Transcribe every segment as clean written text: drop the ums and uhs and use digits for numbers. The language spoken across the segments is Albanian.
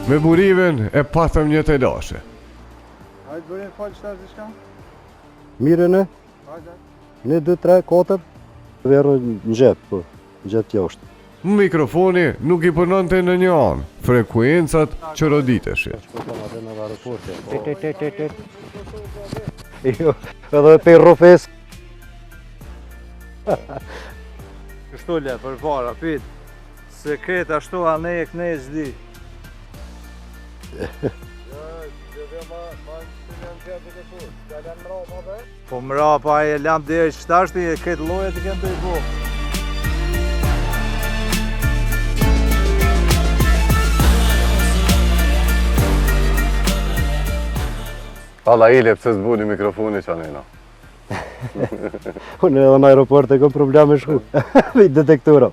me burimin e patëm një të lashe. Hajde burim falë qëtar diçka? Mire ne? Hajde. 1, 2, 3, 4. Verë në gjep, po. Në gjep jashtë. Mikrofoni nuk i punonte në një anë, frekuencat që roditeshin. Jo, edhe për rofes. Kështu le, për para, pit. Sekret ashtu anë e këne e zdi. Po mra pa e lam dhe e qëtashti e këtë lojet i kënë të i po. Alla ile pëse zbuni mikrofoni që anena. Unë edhe në aeroport e kom probleme shku. Vit detektora.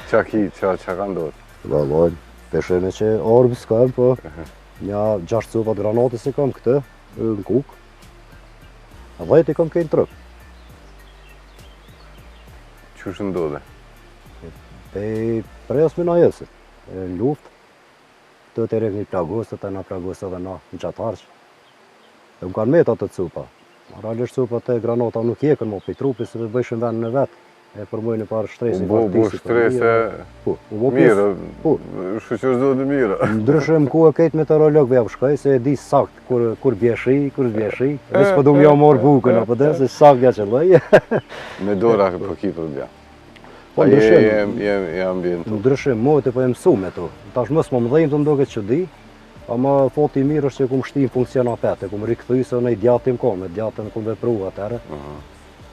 Qa ki, qa ka ndodhë? Vallaj, peshene që orbë s'kam, po. Nja 6 copat granatës e kam këtë, në kuk. A 10 e kam kënë trëp. Qush ndodhe? Prejas me na jesë, në luft. Të të rek një plagosë, të na plagosë edhe na në qatë harqë. E më kanë metat të cupa. Realisht cupat e granata nuk jekën mo për trupi, se bëjshën venë në vetë. E përmojnë par shtresi. Bu shtrese mirë, shqyqës do të mirë. Ndryshë më ku e kejtë meteorolog vjavë shkaj, se e di sakt kur bjeshi, kur bjeshi. Visë po du më ja morë bukën, apo dhe, se sakt ja që lëj. Me dora për ki problem. Po jam bjen të. Ndryshim, mojtë e po e mësu me to. Tash mësë më mdhejmë të ndoket që di, ama foti mirë është që ku më shti në funksion apet, e ku më rikëthuj se në i djatim ko, me djatën ku më vepru atërë.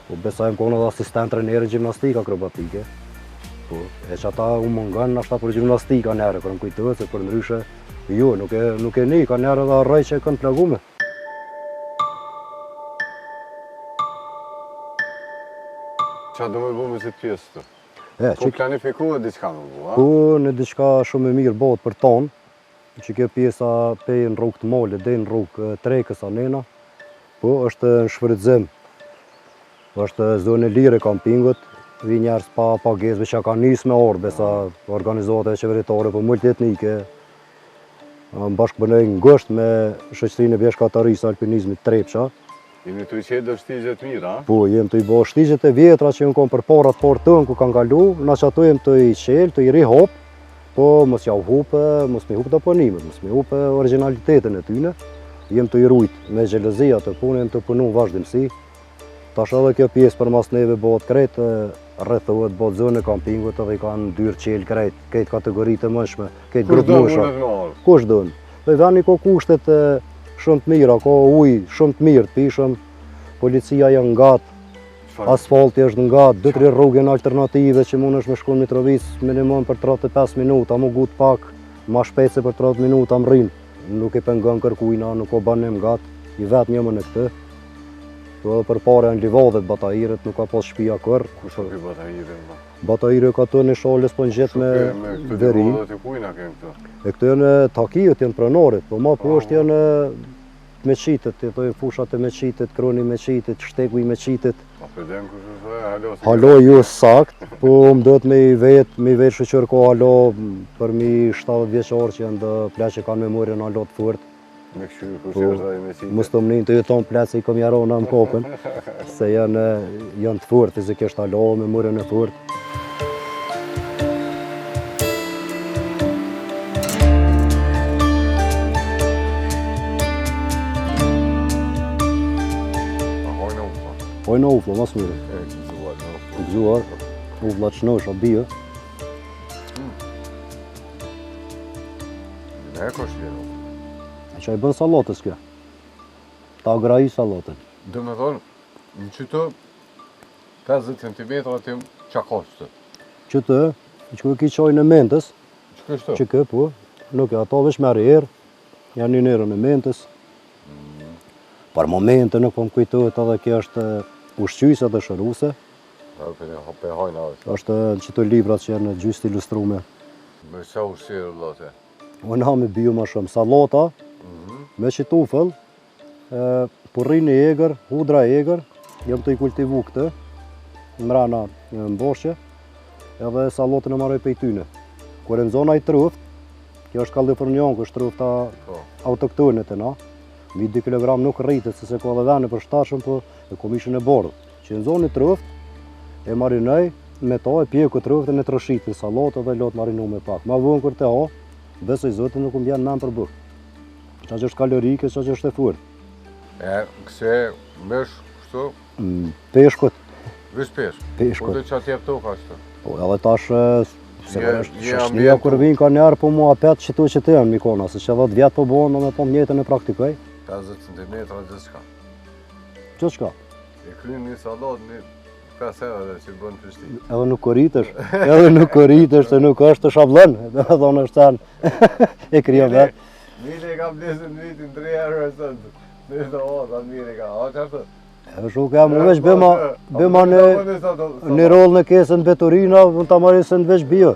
Po besajmë konë edhe asistent treneri gjimnastika akrobatike. Po, e që ata u mungan në ashta për gjimnastika nere, kërë më kujtëve, se për ndryshe, jo, nuk e një, ka nere dhe arrej që e kënë plagume. Qa do me bu me si të pjesë të? Po planifikohet diçka me bu, a? Po, në diçka shumë e mirë bëhet për tonë, që kjo pjesa pej në rrugë të Molle, dhe në rrugë Trekës anena, po është në shfrytëzim. është zonë e lirë e kampingut, vi njerës pa pagesve që ka njës me orë, besa organizate qeveritare po multietnike. Bashkë bënoj ngësht me shoqërinë e bjeshkatarisë alpinizmit Trepqa. Jemi të i qetë dhe shtigjet mira, a? Po, jem të i bo shtigjet e vjetra që jem kom për parat por tënë ku kanë kalu, na që ato jem të i qelë, të i ri hop, po mos ja u hupe, mos me hupe të ponimet, mos me hupe originalitetin e tyne. Jem të i rujt me gjelëzia të punë, jem të punu vazhdimësi. Tash edhe kjo pjesë për mas neve bëhet krejt, rrethohet bëhet zonë e kampingut edhe i kanë dyrë qelë krejt, këtë kategoritë e mëshme, këtë grupë musha. Kush dënë? Dhe veni ko kushtet shumë të mira, ka ujë shumë të mirë të pishëm, policia janë ngatë, asfalti është ngatë, 2-3 rrugën alternative që mund është me shku në Mitrovic minimum për 35 minuta, mu gut pak, ma shpejt se për 30 minuta më rrinë. Nuk i pengon kërkujna, nuk o banim ngatë, i vetë njëmë në këtë. Edhe për pare janë livadhet batajiret, nuk ka pas shpia kërë. Ku shumë për batajiret? Batajiret ka të një shalës po në gjithë me veri. Me këtë kujna kemë këto? E këtë janë takijët, janë pranorit, po ma poshtë janë meqitet, jetë fushat e meqitet, kroni meqitet, shtekuj meqitet. A përdem kështë është halo? Halo ju sakt, po më do të me i vetë shëqër ko halo për mi 70 vjeqarë që janë dhe pleqë që kanë memorje në halo të furt. Me këshu kështë është dhe i meqitet? Mos të mënin të jeton pleqë se i kom jarona më kopën, se janë të furt, se kështë halo, memorje në furt. Hojnë në ufla, mas mire. E, gëzuar në ufla. Gëzuar, ufla që nësha bia. Në e kështë jenë ufla? Që i bën salatës kjo. Ta graji salatën. Dë me thonë, në qëtë 50 cm atim qa kështë? Që të, që ki qoj në mentës, Që kështë? që kë, po, nuk e ato vesh me rjerë, janë një nërë në mentës. Për momente nuk po më kujtohet edhe kjo është ushqyse dhe shëruse. Për hajna është? është në qëto librat që janë gjystë ilustrume. Me qa ushqirë lote? Unë ha me biju ma shumë. Salata, me qitufëll, purrin e egër, hudra e egër, jam të i kultivu këtë, mrena në mboshqe, edhe salatën e maroj pej tyne. Kur e në zona i truft, Kjo është Kallifërnian, kështë trufta Po. autoktone të na. Mi 2 kg nuk rritet, se ka dhe vene për shtashëm, po e komishën e bordë. Që në zonë truft, e marinoj me ta e pjeku truftën e troshitin, salatë dhe lot marinu me pak. Ma vënë kër të ha, besoj zotin nuk më bjen men për buk. Qa që është kalorike, qa që është e furt. E, këse mësh, kështu, Peshkut, vish pesh. peshkut. Po dhe që atjep toka kështu. Po edhe tash, se Je shëshnia ambientu. kur vinë ka njerë, po mua apet që tu që të janë mikona, se që 10 vjetë po bonë, me po mjetën e praktikoj. 50 cm gjithë shka. Që shka? E krym një salat, një 5 herë dhe që bën të shti. Edhe nuk koritesh, edhe nuk koritesh, se nuk është të shablën, dhe me thonë është tanë, e kryon vetë. Mile kam blesën në vitin 3 herë e sëndë. Në të ota, mile ka, a që ashtë? E shu ka mu veç bëma në rollë në kesën beturina, më të marin se në veç bio.